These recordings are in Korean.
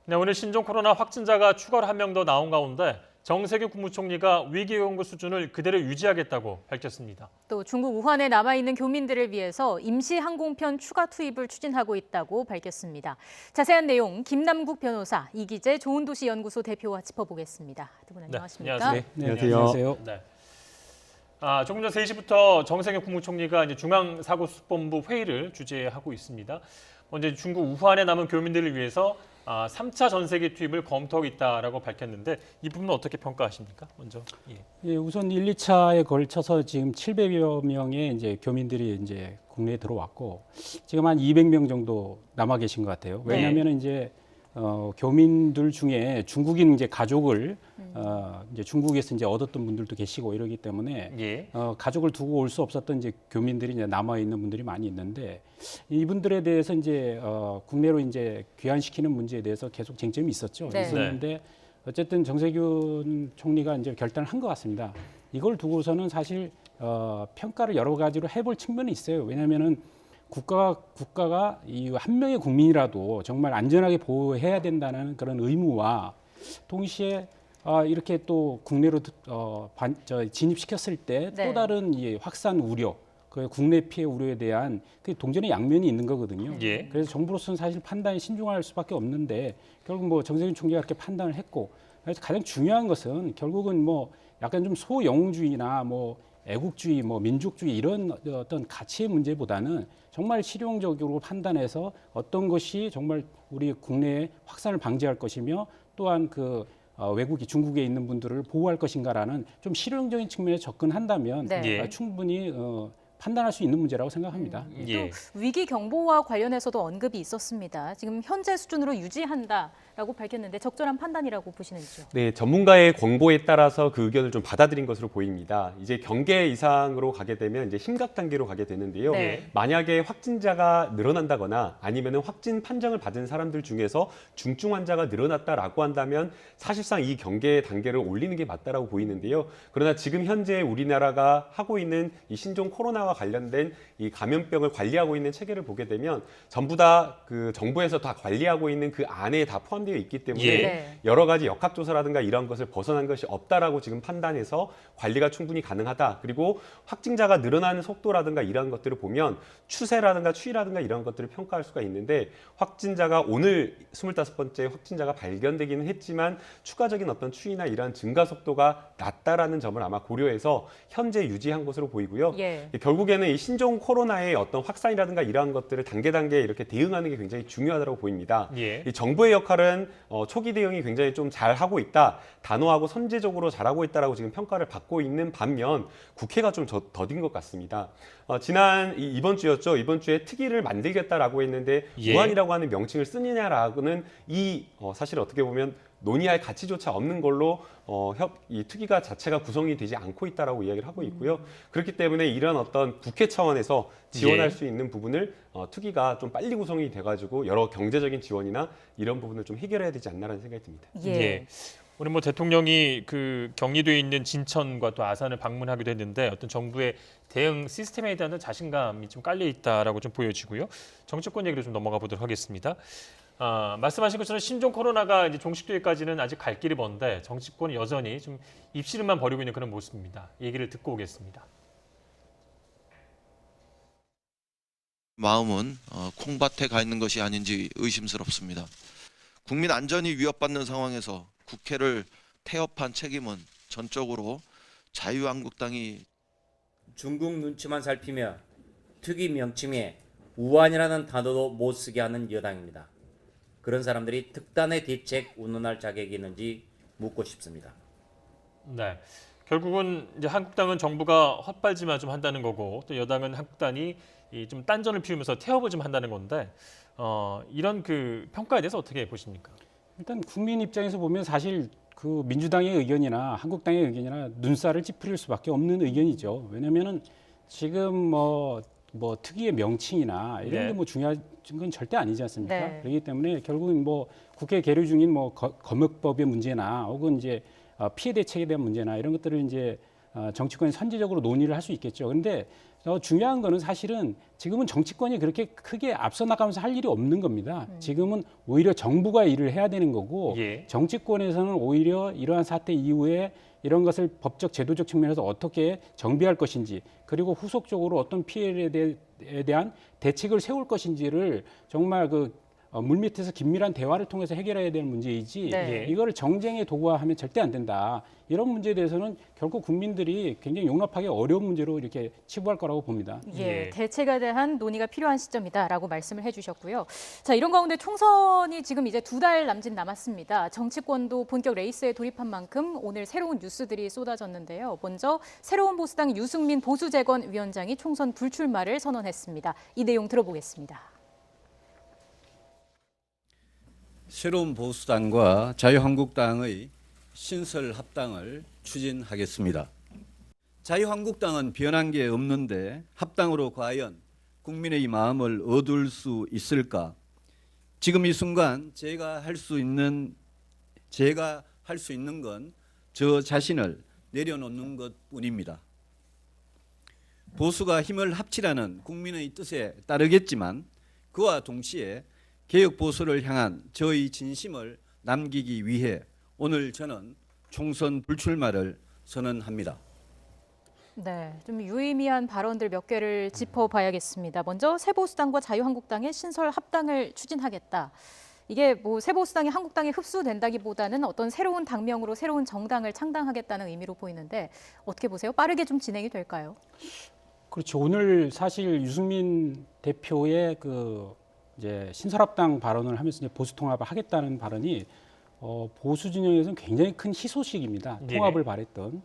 네, 오늘 신종 코로나 확진자가 추가로 한 명 더 나온 가운데 정세균 국무총리가 위기경보 수준을 그대로 유지하겠다고 밝혔습니다. 또 중국 우한에 남아있는 교민들을 위해서 임시 항공편 추가 투입을 추진하고 있다고 밝혔습니다. 자세한 내용 김남국 변호사, 이기재 좋은도시연구소 대표와 짚어보겠습니다. 두 분 안녕하십니까? 네, 안녕하세요. 네. 조금 전 3시부터 정세균 국무총리가 이제 중앙사고수습본부 회의를 주재하고 있습니다. 먼저 중국 우한에 남은 교민들을 위해서 3차 전세기 투입을 검토하고 있다라고 밝혔는데 이 부분은 어떻게 평가하십니까? 먼저. 예, 우선 1, 2차에 걸쳐서 지금 700여 명의 이제 교민들이 이제 국내에 들어왔고 지금 한 200명 정도 남아 계신 것 같아요. 왜냐하면 이제 교민들 중에 중국인 이제 가족을 이제 중국에서 이제 얻었던 분들도 계시고 이러기 때문에 가족을 두고 올 수 없었던 이제 교민들이 이제 남아 있는 분들이 많이 있는데 이분들에 대해서 이제 국내로 이제 귀환시키는 문제에 대해서 계속 쟁점이 있었죠. 네. 있었는데 어쨌든 정세균 총리가 이제 결단을 한 것 같습니다. 이걸 두고서는 사실 평가를 여러 가지로 해볼 측면이 있어요. 왜냐하면은 국가가 이 한 명의 국민이라도 정말 안전하게 보호해야 된다는 그런 의무와 동시에 이렇게 또 국내로 진입시켰을 때 또 다른 이 확산 우려, 그 국내 피해 우려에 대한 그 동전의 양면이 있는 거거든요. 그래서 정부로서는 사실 판단이 신중할 수밖에 없는데 결국 뭐 정세균 총리가 그렇게 판단을 했고 그래서 가장 중요한 것은 결국은 뭐 약간 좀 소영웅주의나 뭐 애국주의, 뭐 민족주의 이런 어떤 가치의 문제보다는 정말 실용적으로 판단해서 어떤 것이 정말 우리 국내에 확산을 방지할 것이며 또한 그 외국이 중국에 있는 분들을 보호할 것인가라는 좀 실용적인 측면에 접근한다면 충분히 판단할 수 있는 문제라고 생각합니다. 또 위기 경보와 관련해서도 언급이 있었습니다. 지금 현재 수준으로 유지한다라고 밝혔는데 적절한 판단이라고 보시는지요? 네, 전문가의 권고에 따라서 그 의견을 좀 받아들인 것으로 보입니다. 이제 경계 이상으로 가게 되면 이제 심각 단계로 가게 되는데요. 만약에 확진자가 늘어난다거나 아니면 확진 판정을 받은 사람들 중에서 중증 환자가 늘어났다라고 한다면 사실상 이 경계 단계를 올리는 게 맞다라고 보이는데요. 그러나 지금 현재 우리나라가 하고 있는 이 신종 코로나와 관련된 이 감염병을 관리하고 있는 체계를 보게 되면 전부 다 그 정부에서 다 관리하고 있는 그 안에 다 포함되어 있기 때문에 여러 가지 역학조사라든가 이런 것을 벗어난 것이 없다라고 지금 판단해서 관리가 충분히 가능하다. 그리고 확진자가 늘어나는 속도라든가 이런 것들을 보면 추세라든가 추이라든가 이런 것들을 평가할 수가 있는데 확진자가 오늘 25번째 확진자가 발견되기는 했지만 추가적인 어떤 추이나 이러한 증가 속도가 낮다라는 점을 아마 고려해서 현재 유지한 것으로 보이고요. 결국에는 이 신종 코로나의 어떤 확산이라든가 이러한 것들을 단계 이렇게 대응하는 게 굉장히 중요하다고 보입니다. 이 정부의 역할은 초기 대응이 굉장히 좀 잘하고 있다, 단호하고 선제적으로 잘하고 있다라고 지금 평가를 받고 있는 반면 국회가 좀 더딘 것 같습니다. 이번 주였죠. 이번 주에 특위를 만들겠다라고 했는데 우한이라고 하는 명칭을 쓰느냐라고는 사실 어떻게 보면 논의할 가치조차 없는 걸로 이 특위가 자체가 구성이 되지 않고 있다라고 이야기를 하고 있고요. 그렇기 때문에 이런 어떤 국회 차원에서 지원할 수 있는 부분을 특위가 좀 빨리 구성이 돼가지고 여러 경제적인 지원이나 이런 부분을 좀 해결해야 되지 않나라는 생각이 듭니다. 오늘 뭐 대통령이 그 격리돼 있는 진천과 또 아산을 방문하기도 했는데 어떤 정부의 대응 시스템에 대한 자신감이 좀 깔려 있다라고 좀 보여지고요. 정치권 얘기로 좀 넘어가 보도록 하겠습니다. 말씀하신 것처럼 신종 코로나가 이제 종식되기까지는 아직 갈 길이 먼데 정치권이 여전히 좀 입씨름만 벌이고 있는 그런 모습입니다. 얘기를 듣고 오겠습니다. 마음은 콩밭에 가 있는 것이 아닌지 의심스럽습니다. 국민 안전이 위협받는 상황에서 국회를 태업한 책임은 전적으로 자유한국당이 중국 눈치만 살피며 특위 명칭에 우한이라는 단어도 못 쓰게 하는 여당입니다. 그런 사람들이 특단의 대책 운운할 자격이 있는지 묻고 싶습니다. 네, 결국은 이제 한국당은 정부가 헛발질만 좀 한다는 거고 또 여당은 한국당이 좀 딴전을 피우면서 태업을 좀 한다는 건데 이런 그 평가에 대해서 어떻게 보십니까? 일단 국민 입장에서 보면 사실 그 민주당의 의견이나 한국당의 의견이나 눈살을 찌푸릴 수밖에 없는 의견이죠. 왜냐하면은 지금 뭐 특위의 명칭이나 이런 게 뭐 중요한 건 절대 아니지 않습니까? 그렇기 때문에 결국은 뭐 국회 계류 중인 뭐 검역법의 문제나 혹은 이제 피해 대책에 대한 문제나 이런 것들을 이제 정치권이 선제적으로 논의를 할 수 있겠죠. 그런데 중요한 거는 사실은 지금은 정치권이 그렇게 크게 앞서 나가면서 할 일이 없는 겁니다. 지금은 오히려 정부가 일을 해야 되는 거고 예. 정치권에서는 오히려 이러한 사태 이후에 이런 것을 법적 제도적 측면에서 어떻게 정비할 것인지 그리고 후속적으로 어떤 피해에 대한 대책을 세울 것인지를 정말 물밑에서 긴밀한 대화를 통해서 해결해야 되는 문제이지 네. 이거를 정쟁의 도구화하면 절대 안 된다. 이런 문제에 대해서는 결국 국민들이 굉장히 용납하기 어려운 문제로 이렇게 치부할 거라고 봅니다. 예, 예. 대책에 대한 논의가 필요한 시점이다라고 말씀을 해주셨고요. 자, 이런 가운데 총선이 지금 이제 2달 남짓 남았습니다. 정치권도 본격 레이스에 돌입한 만큼 오늘 새로운 뉴스들이 쏟아졌는데요. 먼저 새로운 보수당 유승민 보수재건위원장이 총선 불출마를 선언했습니다. 이 내용 들어보겠습니다. 새로운 보수당과 자유한국당의 신설 합당을 추진하겠습니다. 자유한국당은 변한 게 없는데 합당으로 과연 국민의 마음을 얻을 수 있을까? 지금 이 순간 제가 할 수 있는 건 저 자신을 내려놓는 것뿐입니다. 보수가 힘을 합치라는 국민의 뜻에 따르겠지만 그와 동시에 개혁 보수를 향한 저의 진심을 남기기 위해 오늘 저는 총선 불출마를 선언합니다. 네, 좀 유의미한 발언들 몇 개를 짚어봐야겠습니다. 먼저 새보수당과 자유한국당의 신설 합당을 추진하겠다. 이게 뭐 새보수당이 한국당에 흡수된다기보다는 어떤 새로운 당명으로 새로운 정당을 창당하겠다는 의미로 보이는데 어떻게 보세요? 빠르게 좀 진행이 될까요? 그렇죠. 오늘 사실 유승민 대표의 이제 신설합당 발언을 하면서 이제 보수 통합을 하겠다는 발언이 보수 진영에서는 굉장히 큰 희소식입니다. 예. 통합을 바랬던.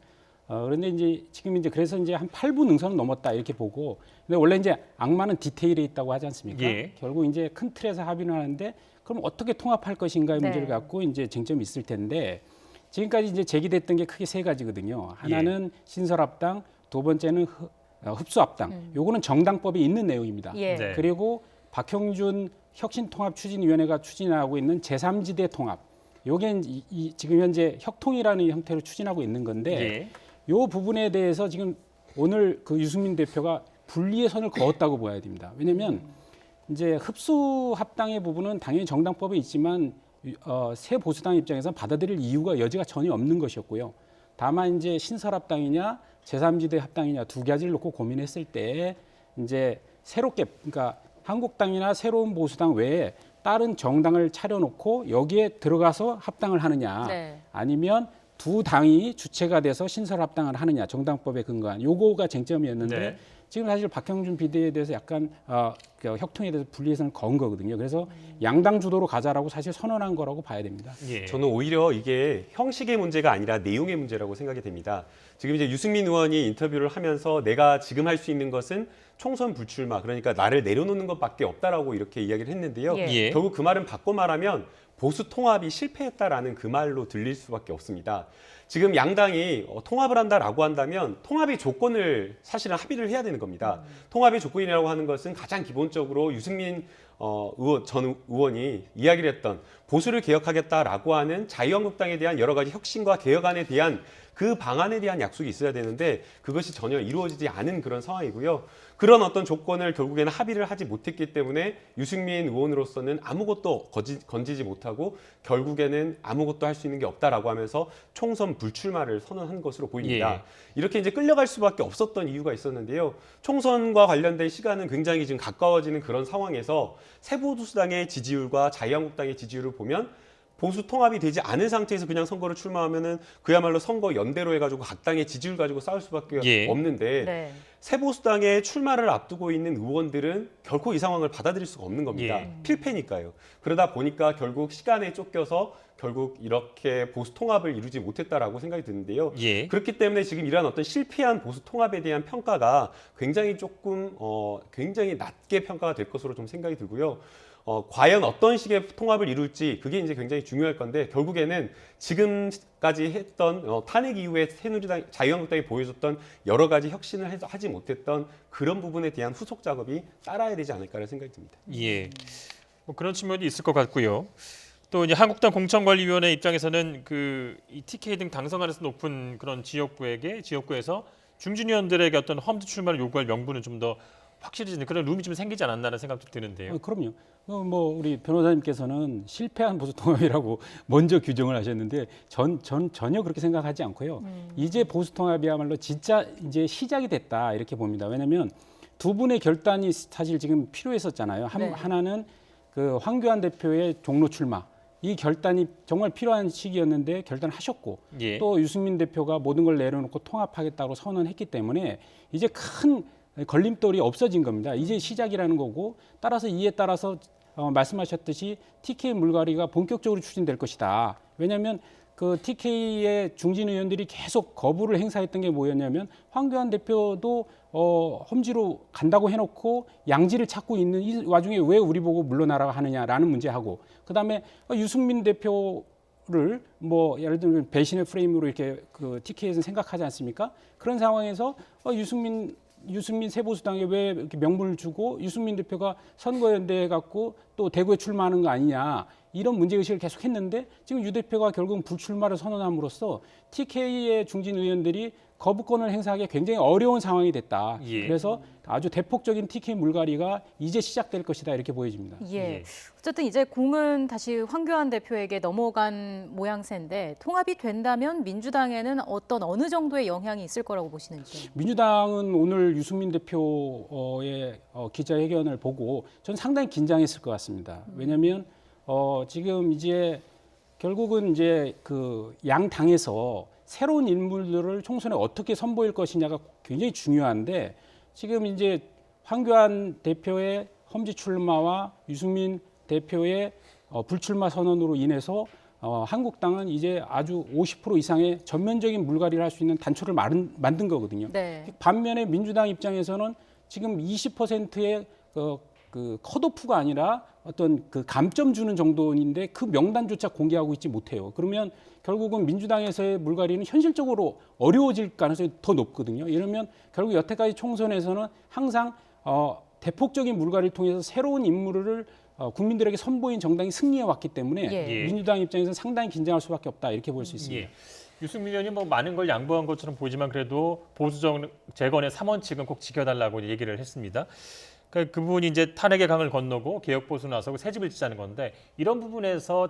그런데 이제 그래서 이제 한 8부 능선은 넘었다 이렇게 보고. 근데 원래 이제 악마는 디테일에 있다고 하지 않습니까? 예. 결국 이제 큰 틀에서 합의를 하는데 그럼 어떻게 통합할 것인가의 네. 문제를 갖고 이제 쟁점이 있을 텐데 지금까지 이제 제기됐던 게 크게 세 가지거든요. 하나는 신설합당, 두 번째는 흡수합당. 요거는 정당법에 있는 내용입니다. 예. 네. 그리고 박형준 혁신통합추진위원회가 추진하고 있는 제3지대 통합. 요게 지금 현재 혁통이라는 형태로 추진하고 있는 건데 예. 요 부분에 대해서 지금 오늘 유승민 대표가 분리의 선을 그었다고 봐야 됩니다. 왜냐하면 이제 흡수 합당의 부분은 당연히 정당법에 있지만 새 보수당 입장에서 받아들일 이유가 여지가 전혀 없는 것이었고요. 다만 이제 신설합당이냐 제3지대 합당이냐 두 가지를 놓고 고민했을 때 이제 새롭게 그러니까 한국당이나 새로운 보수당 외에 다른 정당을 차려놓고 여기에 들어가서 합당을 하느냐 네. 아니면 두 당이 주체가 돼서 신설 합당을 하느냐 정당법에 근거한 요거가 쟁점이었는데 네. 지금 사실 박형준 비대위에 대해서 약간 혁통에 대해서 분리해서는 건 거거든요. 그래서 양당 주도로 가자라고 사실 선언한 거라고 봐야 됩니다. 예. 저는 오히려 이게 형식의 문제가 아니라 내용의 문제라고 생각이 됩니다. 지금 이제 유승민 의원이 인터뷰를 하면서 내가 지금 할 수 있는 것은 총선 불출마, 그러니까 나를 내려놓는 것밖에 없다라고 이렇게 이야기를 했는데요. 예. 예. 결국 그 말은 바꿔 말하면 보수 통합이 실패했다라는 그 말로 들릴 수밖에 없습니다. 지금 양당이 통합을 한다라고 한다면 통합의 조건을 사실은 합의를 해야 되는 겁니다. 통합의 조건이라고 하는 것은 가장 기본적으로 유승민 전 의원이 이야기를 했던 보수를 개혁하겠다라고 하는 자유한국당에 대한 여러 가지 혁신과 개혁안에 대한 그 방안에 대한 약속이 있어야 되는데 그것이 전혀 이루어지지 않은 그런 상황이고요. 그런 어떤 조건을 결국에는 합의를 하지 못했기 때문에 유승민 의원으로서는 아무것도 건지지 못하고 결국에는 아무것도 할 수 있는 게 없다라고 하면서 총선 불출마를 선언한 것으로 보입니다. 예. 이렇게 이제 끌려갈 수밖에 없었던 이유가 있었는데요. 총선과 관련된 시간은 굉장히 지금 가까워지는 그런 상황에서 새보수당의 지지율과 자유한국당의 지지율을 보면 보수 통합이 되지 않은 상태에서 그냥 선거를 출마하면은 그야말로 선거 연대로 해가지고 각 당의 지지율 가지고 싸울 수밖에 예. 없는데 네. 새보수당의 출마를 앞두고 있는 의원들은 결코 이 상황을 받아들일 수가 없는 겁니다. 예. 필패니까요. 그러다 보니까 결국 시간에 쫓겨서 결국 이렇게 보수 통합을 이루지 못했다라고 생각이 드는데요. 예. 그렇기 때문에 지금 이러한 어떤 실패한 보수 통합에 대한 평가가 굉장히 굉장히 낮게 평가가 될 것으로 좀 생각이 들고요. 과연 어떤 식의 통합을 이룰지 그게 이제 굉장히 중요할 건데 결국에는 지금까지 했던 탄핵 이후에 새누리당, 자유한국당이 보여줬던 여러 가지 혁신을 하지 못했던 그런 부분에 대한 후속 작업이 따라야 되지 않을까라는 생각이 듭니다. 예. 뭐 그런 측면이 있을 것 같고요. 또 이제 한국당 공천관리위원회 입장에서는 이 TK 등 당선 가능성 높은 그런 지역구에서 중진 의원들에게 어떤 험지 출마를 요구할 명분은 좀 더 확실해지는 그런 룸이 좀 생기지 않았나라는 생각도 드는데요. 그럼요. 뭐 우리 변호사님께서는 실패한 보수통합이라고 먼저 규정을 하셨는데 전혀 그렇게 생각하지 않고요. 이제 보수통합이야말로 진짜 이제 시작이 됐다 이렇게 봅니다. 왜냐하면 두 분의 결단이 사실 지금 필요했었잖아요. 네. 하나는 그 황교안 대표의 종로 출마. 이 결단이 정말 필요한 시기였는데 결단하셨고 예. 또 유승민 대표가 모든 걸 내려놓고 통합하겠다고 선언했기 때문에 이제 큰 걸림돌이 없어진 겁니다. 이제 시작이라는 거고 따라서 이에 따라서 말씀하셨듯이 TK 물갈이가 본격적으로 추진될 것이다. 왜냐하면 그 TK의 중진 의원들이 계속 거부를 행사했던 게 뭐였냐면 황교안 대표도 험지로 간다고 해놓고 양지를 찾고 있는 이 와중에 왜 우리 보고 물러나라고 하느냐라는 문제하고 그다음에 유승민 대표를 뭐 예를 들면 배신의 프레임으로 이렇게 그 TK에서는 생각하지 않습니까? 그런 상황에서 유승민 세보수당에 왜 이렇게 명분을 주고 유승민 대표가 선거연대해 갖고 또 대구에 출마하는 거 아니냐 이런 문제의식을 계속 했는데 지금 유 대표가 결국 불출마를 선언함으로써 TK의 중진 의원들이 거부권을 행사하기 굉장히 어려운 상황이 됐다. 예. 그래서 아주 대폭적인 TK 물갈이가 이제 시작될 것이다 이렇게 보여집니다. 예. 어쨌든 이제 공은 다시 황교안 대표에게 넘어간 모양새인데 통합이 된다면 민주당에는 어느 정도의 영향이 있을 거라고 보시는지. 민주당은 오늘 유승민 대표의 기자회견을 보고 저는 상당히 긴장했을 것 같습니다. 왜냐하면 지금 이제 결국은 이제 그 양 당에서 새로운 인물들을 총선에 어떻게 선보일 것이냐가 굉장히 중요한데 지금 이제 황교안 대표의 험지 출마와 유승민 대표의 불출마 선언으로 인해서 한국당은 이제 아주 50% 이상의 전면적인 물갈이를 할 수 있는 단초를 만든 거거든요. 네. 반면에 민주당 입장에서는 지금 20%의 그 컷오프가 아니라 어떤 그 감점 주는 정도인데 그 명단조차 공개하고 있지 못해요. 그러면 결국은 민주당에서의 물갈이는 현실적으로 어려워질 가능성이 더 높거든요. 이러면 결국 여태까지 총선에서는 항상 대폭적인 물갈이를 통해서 새로운 인물을 국민들에게 선보인 정당이 승리해 왔기 때문에 예. 민주당 입장에서는 상당히 긴장할 수밖에 없다 이렇게 볼 수 있습니다. 예. 유승민 의원이 뭐 많은 걸 양보한 것처럼 보이지만 그래도 보수 재건의 3원칙은 꼭 지켜달라고 얘기를 했습니다. 그 부분이 이제 탄핵의 강을 건너고 개혁 보수 나서고 새 집을 짓자는 건데 이런 부분에서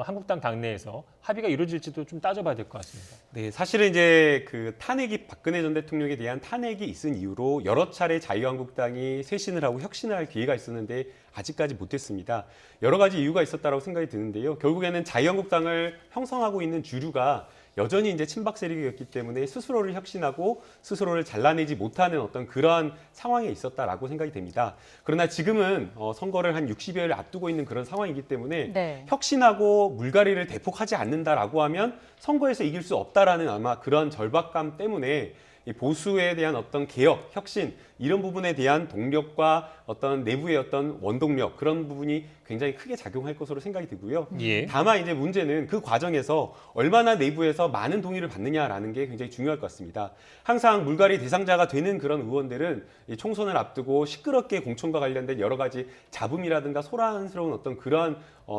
한국당 당내에서 합의가 이루어질지도 좀 따져봐야 될 것 같습니다. 네, 사실은 이제 그 탄핵이 박근혜 전 대통령에 대한 탄핵이 있은 이후로 여러 차례 자유한국당이 쇄신을 하고 혁신을 할 기회가 있었는데 아직까지 못했습니다. 여러 가지 이유가 있었다고 생각이 드는데요. 결국에는 자유한국당을 형성하고 있는 주류가 여전히 이제 친박 세력이었기 때문에 스스로를 혁신하고 스스로를 잘라내지 못하는 어떤 그러한 상황에 있었다라고 생각이 됩니다. 그러나 지금은 선거를 한 60여일 앞두고 있는 그런 상황이기 때문에 네. 혁신하고 물갈이를 대폭하지 않는다라고 하면 선거에서 이길 수 없다라는 아마 그런 절박감 때문에 이 보수에 대한 어떤 개혁, 혁신 이런 부분에 대한 동력과 어떤 내부의 어떤 원동력 그런 부분이 굉장히 크게 작용할 것으로 생각이 들고요. 예. 다만 이제 문제는 그 과정에서 얼마나 내부에서 많은 동의를 받느냐라는 게 굉장히 중요할 것 같습니다. 항상 물갈이 대상자가 되는 그런 의원들은 이 총선을 앞두고 시끄럽게 공천과 관련된 여러 가지 잡음이라든가 소란스러운 어떤 그러한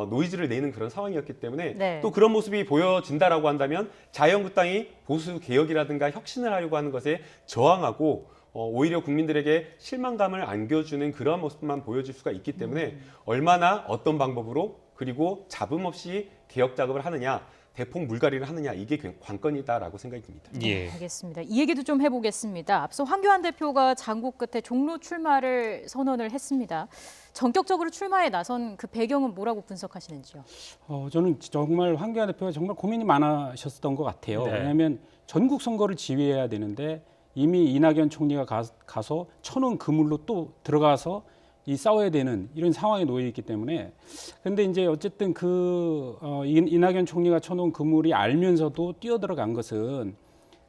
노이즈를 내는 그런 상황이었기 때문에 네. 또 그런 모습이 보여진다라고 한다면 자유한국당이 보수 개혁이라든가 혁신을 하려고 하는 것에 저항하고 오히려 국민들에게 실망감을 안겨주는 그런 모습만 보여질 수가 있기 때문에 얼마나 어떤 방법으로 그리고 잡음 없이 개혁 작업을 하느냐 대폭 물갈이를 하느냐 이게 관건이다라고 생각이 듭니다. 예. 알겠습니다. 이 얘기도 좀 해보겠습니다. 앞서 황교안 대표가 장고 끝에 종로 출마를 선언을 했습니다. 전격적으로 출마에 나선 그 배경은 뭐라고 분석하시는지요? 저는 정말 황교안 대표가 정말 고민이 많으셨던 것 같아요. 네. 왜냐하면 전국 선거를 지휘해야 되는데 이미 이낙연 총리가 가서 쳐놓은 그물로 또 들어가서 싸워야 되는 이런 상황에 놓여 있기 때문에 근데 이제 어쨌든 이낙연 총리가 쳐놓은 그물이 알면서도 뛰어들어간 것은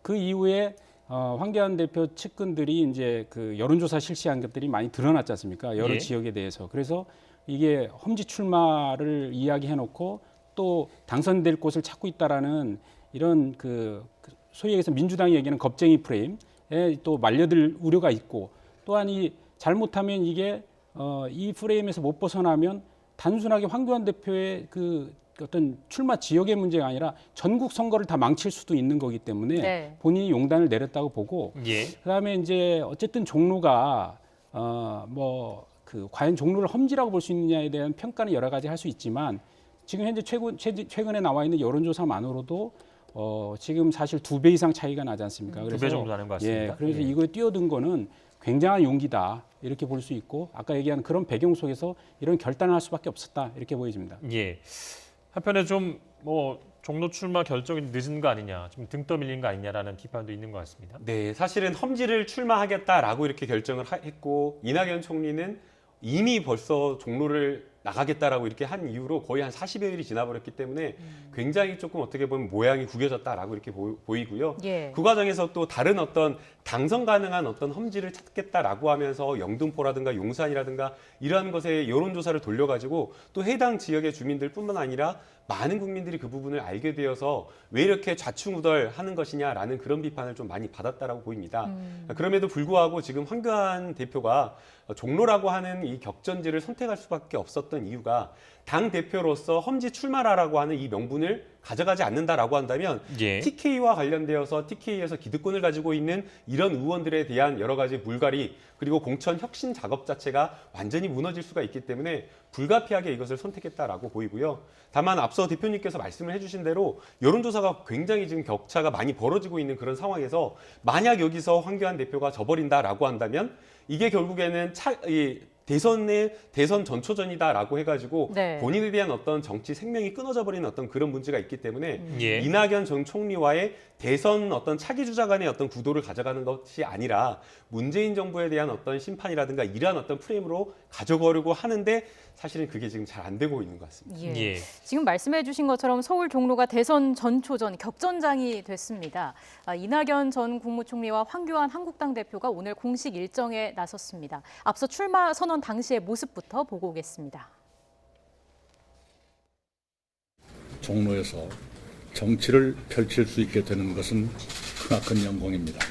그 이후에 황교안 대표 측근들이 이제 그 여론조사 실시한 것들이 많이 드러났지 않습니까? 여러 예. 지역에 대해서. 그래서 이게 험지 출마를 이야기해놓고 또 당선될 곳을 찾고 있다라는 이런 그 소위 얘기해서 민주당이 얘기하는 겁쟁이 프레임에 또 말려들 우려가 있고 또한 잘못하면 이게 이 프레임에서 못 벗어나면 단순하게 황교안 대표의 그 어떤 출마 지역의 문제가 아니라 전국 선거를 다 망칠 수도 있는 거기 때문에 네. 본인이 용단을 내렸다고 보고 예. 그다음에 이제 어쨌든 종로가 과연 종로를 험지라고 볼 수 있느냐에 대한 평가는 여러 가지 할 수 있지만 지금 현재 최근에 나와 있는 여론조사만으로도 지금 사실 2배 이상 차이가 나지 않습니까? 2배 정도 나는 것 같습니다. 예, 그래서 예. 이거에 뛰어든 거는 굉장한 용기다 이렇게 볼 수 있고 아까 얘기한 그런 배경 속에서 이런 결단을 할 수밖에 없었다 이렇게 보여집니다. 예. 한편에 좀 뭐 종로 출마 결정이 늦은 거 아니냐, 좀 등 떠밀린 거 아니냐라는 비판도 있는 것 같습니다. 네, 사실은 험지를 출마하겠다라고 이렇게 결정을 했고 이낙연 총리는 이미 벌써 종로를 나가겠다라고 이렇게 한 이후로 거의 한 40여일이 지나버렸기 때문에 굉장히 조금 어떻게 보면 모양이 구겨졌다라고 이렇게 보이고요. 예. 그 과정에서 또 다른 어떤 당선 가능한 어떤 험지를 찾겠다라고 하면서 영등포라든가 용산이라든가 이러한 것에 여론조사를 돌려가지고 또 해당 지역의 주민들뿐만 아니라 많은 국민들이 그 부분을 알게 되어서 왜 이렇게 좌충우돌하는 것이냐라는 그런 비판을 좀 많이 받았다라고 보입니다. 그럼에도 불구하고 지금 황교안 대표가 종로라고 하는 이 격전지를 선택할 수밖에 없었던 이유가 당 대표로서 험지 출마라라고 하는 이 명분을 가져가지 않는다라고 한다면 예. TK와 관련되어서 TK에서 기득권을 가지고 있는 이런 의원들에 대한 여러 가지 물갈이 그리고 공천 혁신 작업 자체가 완전히 무너질 수가 있기 때문에 불가피하게 이것을 선택했다라고 보이고요. 다만 앞서 대표님께서 말씀을 해주신 대로 여론조사가 굉장히 지금 격차가 많이 벌어지고 있는 그런 상황에서 만약 여기서 황교안 대표가 져버린다라고 한다면 이게 결국에는 대선 전초전이다라고 해가지고 네. 본인에 대한 어떤 정치 생명이 끊어져 버리는 어떤 그런 문제가 있기 때문에 예. 이낙연 전 총리와의 대선 어떤 차기 주자 간의 어떤 구도를 가져가는 것이 아니라 문재인 정부에 대한 어떤 심판이라든가 이러한 어떤 프레임으로 가져가려고 하는데 사실은 그게 지금 잘 안 되고 있는 것 같습니다. 예. 예. 지금 말씀해 주신 것처럼 서울 종로가 대선 전초전 격전장이 됐습니다. 이낙연 전 국무총리와 황교안 한국당 대표가 오늘 공식 일정에 나섰습니다. 앞서 출마 선언 당시의 모습부터 보고 오겠습니다. 종로에서 정치를 펼칠 수 있게 되는 것은 크나큰 영광입니다.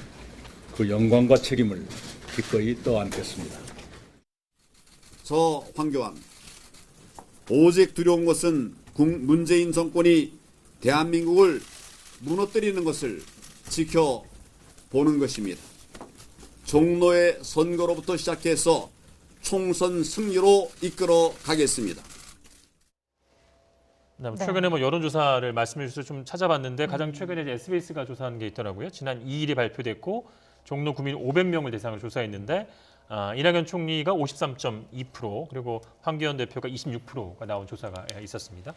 그 영광과 책임을 기꺼이 떠안겠습니다. 저 황교안, 오직 두려운 것은 문재인 정권이 대한민국을 무너뜨리는 것을 지켜보는 것입니다. 종로의 선거로부터 시작해서 총선 승리로 이끌어 가겠습니다. 네. 최근에 뭐 여론조사를 말씀해 주셔서 좀 찾아봤는데 가장 최근에 이제 SBS가 조사한 게 있더라고요. 지난 2일에 발표됐고 종로 구민 500명을 대상으로 조사했는데 이낙연 총리가 53.2% 그리고 황교안 대표가 26%가 나온 조사가 있었습니다.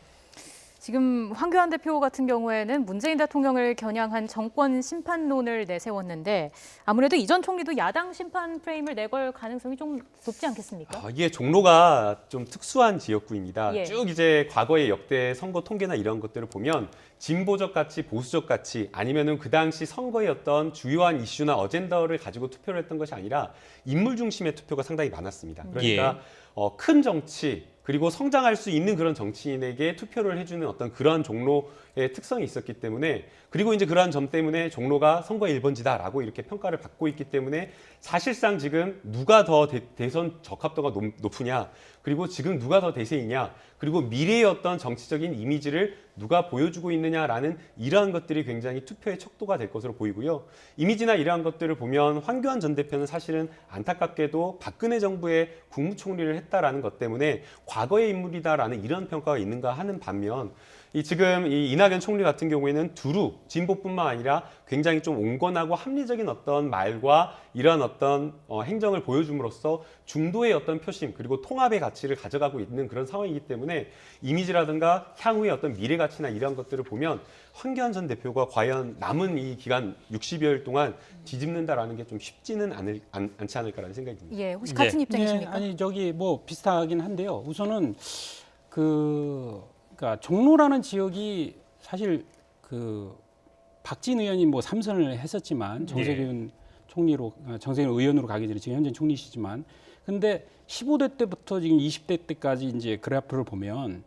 지금 황교안 대표 같은 경우에는 문재인 대통령을 겨냥한 정권 심판론을 내세웠는데 아무래도 이 전 총리도 야당 심판 프레임을 내걸 가능성이 좀 높지 않겠습니까? 이게 종로가 좀 특수한 지역구입니다. 예. 쭉 이제 과거의 역대 선거 통계나 이런 것들을 보면 진보적 가치, 보수적 가치 아니면은 그 당시 선거의 어떤 주요한 이슈나 어젠더를 가지고 투표를 했던 것이 아니라 인물 중심의 투표가 상당히 많았습니다. 그러니까 큰 정치 그리고 성장할 수 있는 그런 정치인에게 투표를 해주는 어떤 그러한 종로의 특성이 있었기 때문에 그리고 이제 그러한 점 때문에 종로가 선거의 1번지다라고 이렇게 평가를 받고 있기 때문에 사실상 지금 누가 더 대선 적합도가 높으냐 그리고 지금 누가 더 대세이냐 그리고 미래의 어떤 정치적인 이미지를 누가 보여주고 있느냐라는 이러한 것들이 굉장히 투표의 척도가 될 것으로 보이고요. 이미지나 이러한 것들을 보면 황교안 전 대표는 사실은 안타깝게도 박근혜 정부의 국무총리를 했다라는 것 때문에 과거의 인물이다라는 이런 평가가 있는가 하는 반면 지금 이 이낙연 총리 같은 경우에는 두루 진보뿐만 아니라 굉장히 좀 온건하고 합리적인 어떤 말과 이러한 어떤 행정을 보여줌으로써 중도의 어떤 표심 그리고 통합의 가치를 가져가고 있는 그런 상황이기 때문에 이미지라든가 향후의 어떤 미래 가치나 이러한 것들을 보면 황교안 전 대표가 과연 남은 이 기간 60여일 동안 뒤집는다라는 게 좀 쉽지는 않지 않을까라는 생각이 듭니다. 예, 혹시 같은 네. 입장이십니까? 아니 저기 뭐 비슷하긴 한데요. 우선은 그러니까 종로라는 지역이 사실 박진 의원이 뭐 3선을 했었지만 정세균 총리로 정세균 의원으로 가기 전에 지금 현재 총리시지만 근데 15대 때부터 지금 20대 때까지 이제 그래프를 보면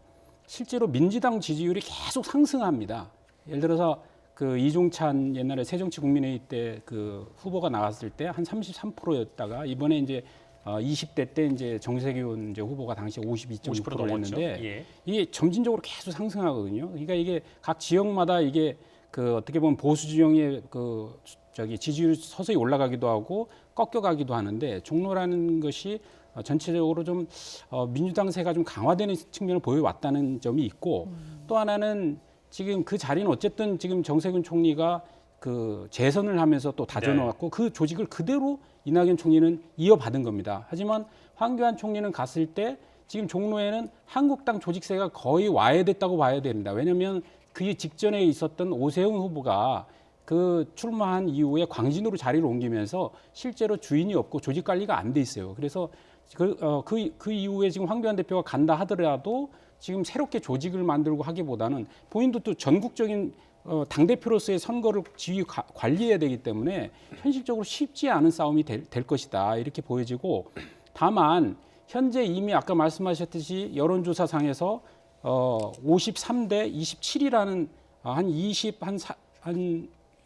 실제로 민주당 지지율이 계속 상승합니다. 예를 들어서 이종찬 옛날에 새정치국민회의 때 후보가 나왔을 때 한 33%였다가 이번에 이제 20대 때 이제 정세균 이제 후보가 당시 52.6%를 넘었죠. 했는데 예. 이게 점진적으로 계속 상승하거든요. 그러니까 이게 각 지역마다 이게 그 어떻게 보면 보수 진영의 그 저기 지지율 서서히 올라가기도 하고 꺾여가기도 하는데 종로라는 것이 전체적으로 좀 민주당세가 좀 강화되는 측면을 보여왔다는 점이 있고 또 하나는 지금 그 자리는 어쨌든 지금 정세균 총리가 그 재선을 하면서 또 다져놓았고 그 조직을 그대로 이낙연 총리는 이어받은 겁니다. 하지만 황교안 총리는 갔을 때 지금 종로에는 한국당 조직세가 거의 와해됐다고 봐야 됩니다. 왜냐하면 그 직전에 있었던 오세훈 후보가 그 출마한 이후에 광진으로 자리를 옮기면서 실제로 주인이 없고 조직 관리가 안 돼 있어요. 그래서 그 이후에 지금 황교안 대표가 간다 하더라도 지금 새롭게 조직을 만들고 하기보다는 본인도 또 전국적인 당대표로서의 선거를 지휘 관리해야 되기 때문에 현실적으로 쉽지 않은 싸움이 될 것이다 이렇게 보여지고 다만 현재 이미 아까 말씀하셨듯이 여론조사상에서 53대 27이라는 한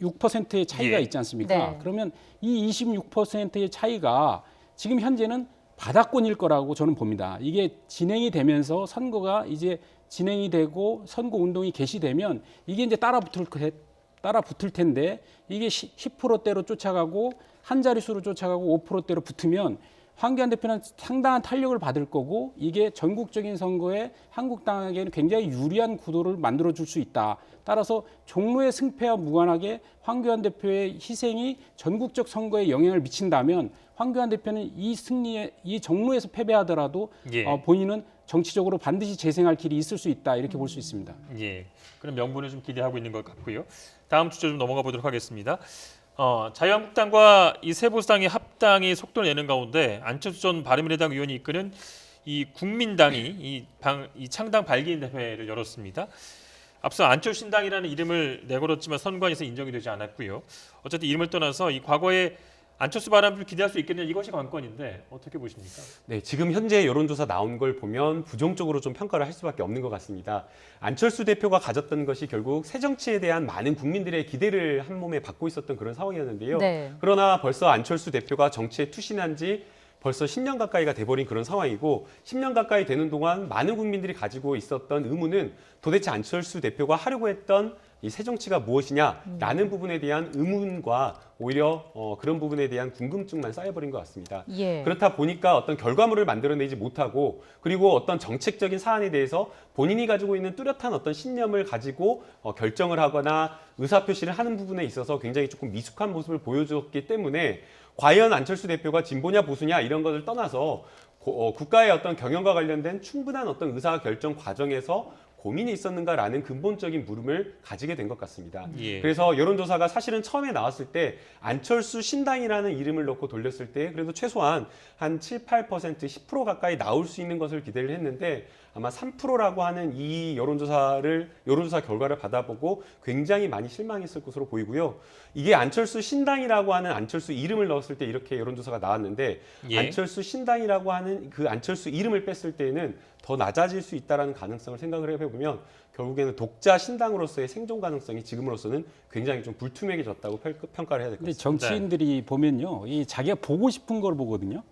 6%의 차이가 예. 있지 않습니까? 네. 그러면 이 26%의 차이가 지금 현재는 바닥권일 거라고 저는 봅니다. 이게 진행이 되면서 선거가 이제 진행이 되고 선거 운동이 개시되면 이게 이제 따라 붙을 텐데 이게 10%대로 쫓아가고 한 자릿수로 쫓아가고 5%대로 붙으면 황교안 대표는 상당한 탄력을 받을 거고 이게 전국적인 선거에 한국당에게는 굉장히 유리한 구도를 만들어줄 수 있다. 따라서 종로의 승패와 무관하게 황교안 대표의 희생이 전국적 선거에 영향을 미친다면 황교안 대표는 이 종로에서 패배하더라도 예. 본인은 정치적으로 반드시 재생할 길이 있을 수 있다 이렇게 볼 수 있습니다. 예. 그럼 명분을 좀 기대하고 있는 것 같고요. 다음 주제 좀 넘어가 보도록 하겠습니다. 자유한국당과 이 세보수당이 합당이 속도를 내는 가운데 안철수 전 바른미래당 의원이 이끄는 이 국민당이 이 창당 발기인 대회를 열었습니다. 앞서 안철수 신당이라는 이름을 내걸었지만 선관위에서 인정이 되지 않았고요. 어쨌든 이름을 떠나서 이 과거에 안철수 바람을 기대할 수 있겠느냐 이것이 관건인데 어떻게 보십니까? 네, 지금 현재 여론조사 나온 걸 보면 부정적으로 좀 평가를 할 수밖에 없는 것 같습니다. 안철수 대표가 가졌던 것이 결국 새 정치에 대한 많은 국민들의 기대를 한 몸에 받고 있었던 그런 상황이었는데요. 네. 그러나 벌써 안철수 대표가 정치에 투신한 지 벌써 10년 가까이가 돼버린 그런 상황이고 10년 가까이 되는 동안 많은 국민들이 가지고 있었던 의문은 도대체 안철수 대표가 하려고 했던 이 새 정치가 무엇이냐라는 부분에 대한 의문과 오히려 그런 부분에 대한 궁금증만 쌓여버린 것 같습니다. 예. 그렇다 보니까 어떤 결과물을 만들어내지 못하고 그리고 어떤 정책적인 사안에 대해서 본인이 가지고 있는 뚜렷한 어떤 신념을 가지고 결정을 하거나 의사표시를 하는 부분에 있어서 굉장히 조금 미숙한 모습을 보여줬기 때문에 과연 안철수 대표가 진보냐 보수냐 이런 것을 떠나서 국가의 어떤 경영과 관련된 충분한 어떤 의사결정 과정에서 고민이 있었는가라는 근본적인 물음을 가지게 된 것 같습니다. 예. 그래서 여론조사가 사실은 처음에 나왔을 때 안철수 신당이라는 이름을 넣고 돌렸을 때 그래도 최소한 한 7, 8%, 10% 가까이 나올 수 있는 것을 기대를 했는데 아마 3%라고 하는 이 여론조사 결과를 받아보고 굉장히 많이 실망했을 것으로 보이고요. 이게 안철수 신당이라고 하는 안철수 이름을 넣었을 때 이렇게 여론조사가 나왔는데 예. 안철수 신당이라고 하는 그 안철수 이름을 뺐을 때에는 더 낮아질 수 있다는 가능성을 생각을 해보면 결국에는 독자 신당으로서의 생존 가능성이 지금으로서는 굉장히 좀 불투명해졌다고 평가를 해야 될 것 근데 같습니다. 정치인들이 보면요, 이 자기가 보고 싶은 걸 보거든요.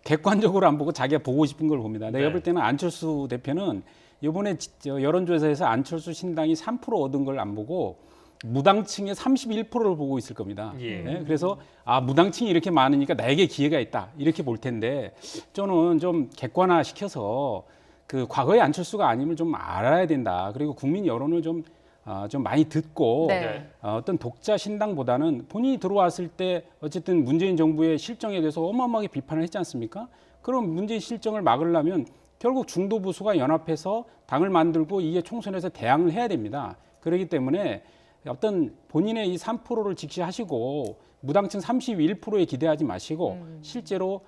객관적으로 안 보고 자기가 보고 싶은 걸 봅니다. 내가 네. 볼 때는 안철수 대표는 이번에 여론조사에서 안철수 신당이 3% 얻은 걸 안 보고 무당층의 31%를 보고 있을 겁니다. 예. 네, 그래서 무당층이 이렇게 많으니까 나에게 기회가 있다 이렇게 볼 텐데 저는 좀 객관화시켜서 그 과거의 안철수가 아님을 좀 알아야 된다. 그리고 국민 여론을 좀 많이 듣고 네. 어떤 독자 신당보다는 본인이 들어왔을 때 어쨌든 문재인 정부의 실정에 대해서 어마어마하게 비판을 했지 않습니까? 그럼 문재인 실정을 막으려면 결국 중도 보수가 연합해서 당을 만들고 이게 총선에서 대항을 해야 됩니다. 그렇기 때문에 어떤 본인의 이 3%를 직시하시고 무당층 31%에 기대하지 마시고 실제로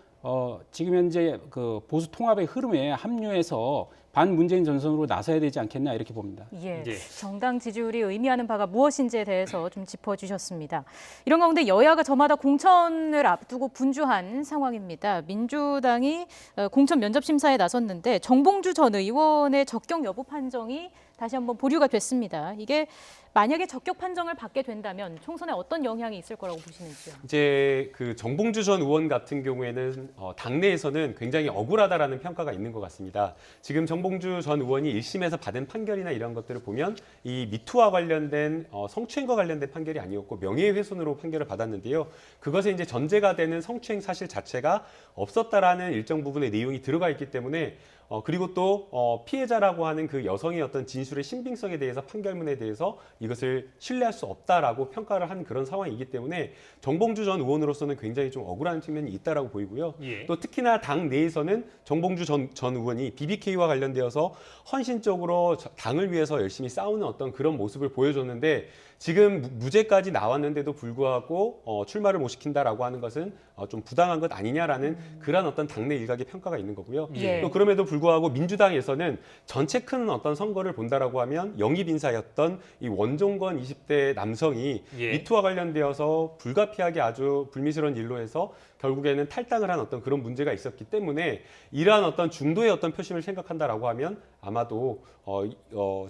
지금 현재 그 보수 통합의 흐름에 합류해서 반문재인 전선으로 나서야 되지 않겠냐 이렇게 봅니다. 예. 예. 정당 지지율이 의미하는 바가 무엇인지에 대해서 좀 짚어주셨습니다. 이런 가운데 여야가 저마다 공천을 앞두고 분주한 상황입니다. 민주당이 공천 면접 심사에 나섰는데 정봉주 전 의원의 적격 여부 판정이 다시 한번 보류가 됐습니다. 이게 만약에 적격 판정을 받게 된다면 총선에 어떤 영향이 있을 거라고 보시는지요? 이제 그 정봉주 전 의원 같은 경우에는 당내에서는 굉장히 억울하다라는 평가가 있는 것 같습니다. 지금 정봉주 전 의원이 1심에서 받은 판결이나 이런 것들을 보면 이 미투와 관련된 성추행과 관련된 판결이 아니었고 명예훼손으로 판결을 받았는데요. 그것에 이제 전제가 되는 성추행 사실 자체가 없었다라는 일정 부분의 내용이 들어가 있기 때문에 그리고 또 피해자라고 하는 그 여성의 어떤 진술의 신빙성에 대해서 판결문에 대해서 이것을 신뢰할 수 없다라고 평가를 한 그런 상황이기 때문에 정봉주 전 의원으로서는 굉장히 좀 억울한 측면이 있다라고 보이고요. 예. 또 특히나 당 내에서는 정봉주 전 의원이 BBK와 관련되어서 헌신적으로 당을 위해서 열심히 싸우는 어떤 그런 모습을 보여줬는데 지금 무죄까지 나왔는데도 불구하고 출마를 못 시킨다라고 하는 것은 좀 부당한 것 아니냐라는 그런 어떤 당내 일각의 평가가 있는 거고요. 예. 또 그럼에도 불구하고 민주당에서는 전체 큰 어떤 선거를 본다라고 하면 영입 인사였던 이 원종건 20대 남성이 예. 미투와 관련되어서 불가피하게 아주 불미스러운 일로 해서 결국에는 탈당을 한 어떤 그런 문제가 있었기 때문에 이러한 어떤 중도의 어떤 표심을 생각한다라고 하면 아마도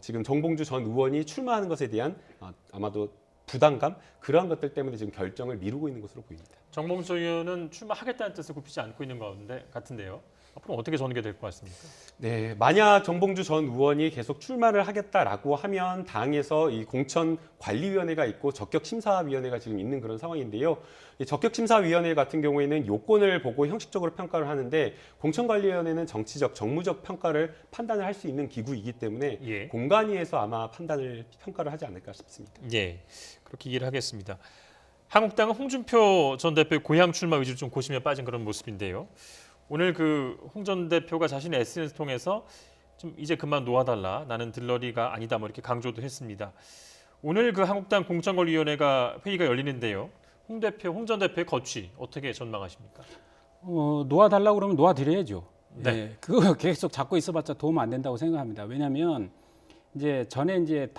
지금 정봉주 전 의원이 출마하는 것에 대한 아마도 부담감 그러한 것들 때문에 지금 결정을 미루고 있는 것으로 보입니다. 정봉주 의원은 출마하겠다는 뜻을 굽히지 않고 있는 가운데 같은데요. 앞으로 어떻게 전개될 것 같습니까? 네, 만약 정봉주 전 의원이 계속 출마를 하겠다라고 하면 당에서 이 공천관리위원회가 있고 적격심사위원회가 지금 있는 그런 상황인데요. 이 적격심사위원회 같은 경우에는 요건을 보고 형식적으로 평가를 하는데 공천관리위원회는 정치적, 정무적 판단을 할 수 있는 기구이기 때문에 예. 공관위에서 아마 평가를 하지 않을까 싶습니다. 예, 그렇게 이해를 하겠습니다. 한국당은 홍준표 전 대표의 고향 출마 의지를 좀 고심에 빠진 그런 모습인데요. 오늘 그 홍 전 대표가 자신의 SNS 통해서 좀 이제 그만 놓아달라, 나는 들러리가 아니다, 뭐 이렇게 강조도 했습니다. 오늘 그 한국당 공천관리위원회가 회의가 열리는데요. 홍 전 대표의 거취 어떻게 전망하십니까? 놓아달라고 그러면 놓아드려야죠. 네. 예, 그거 계속 잡고 있어봤자 도움 안 된다고 생각합니다. 왜냐하면 이제 전에 이제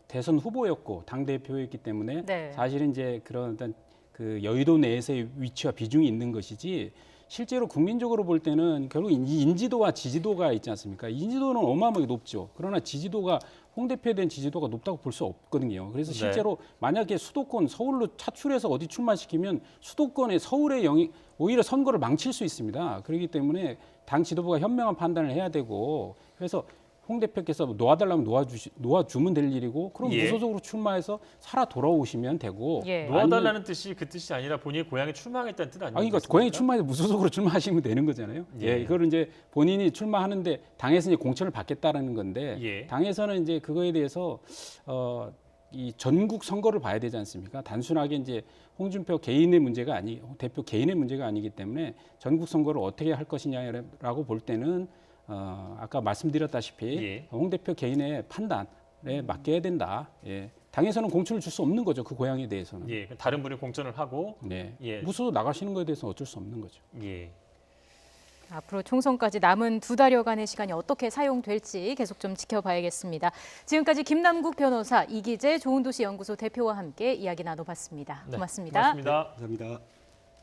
대선 후보였고 당 대표였기 때문에 네. 사실은 이제 그런 어떤 그 여의도 내에서의 위치와 비중이 있는 것이지. 실제로 국민적으로 볼 때는 결국 이 인지도와 지지도가 있지 않습니까? 인지도는 어마어마하게 높죠. 그러나 지지도가 홍 대표에 대한 지지도가 높다고 볼 수 없거든요. 그래서 실제로 만약에 수도권 서울로 차출해서 어디 출마시키면 수도권의 서울의 오히려 선거를 망칠 수 있습니다. 그렇기 때문에 당 지도부가 현명한 판단을 해야 되고 그래서 홍 대표께서 놓아달라면 놓아주면 될 일이고 그럼 예. 무소속으로 출마해서 살아 돌아오시면 되고 예. 놓아달라는 뜻이 그 뜻이 아니라 본인의 고향에 출마하겠다는 뜻 아닙니까? 그러니까 고향에 출마해서 무소속으로 출마하시면 되는 거잖아요. 예. 이걸 이제 본인이 출마하는데 당에서 이제 공천을 받겠다라는 건데 예. 당에서는 이제 그거에 대해서 이 전국 선거를 봐야 되지 않습니까? 단순하게 이제 홍준표 개인의 문제가 대표 개인의 문제가 아니기 때문에 전국 선거를 어떻게 할 것이냐라고 볼 때는 아까 말씀드렸다시피 예. 홍 대표 개인의 판단에 맡겨야 된다. 예. 당에서는 공천을 줄 수 없는 거죠. 그 고향에 대해서는. 예, 다른 분이 공천을 하고 네. 예. 무소속 나가시는 거에 대해서는 어쩔 수 없는 거죠. 예. 앞으로 총선까지 남은 2달여간의 시간이 어떻게 사용될지 계속 좀 지켜봐야겠습니다. 지금까지 김남국 변호사, 이기재 좋은도시 연구소 대표와 함께 이야기 나눠봤습니다. 네, 고맙습니다. 고맙습니다. 감사합니다.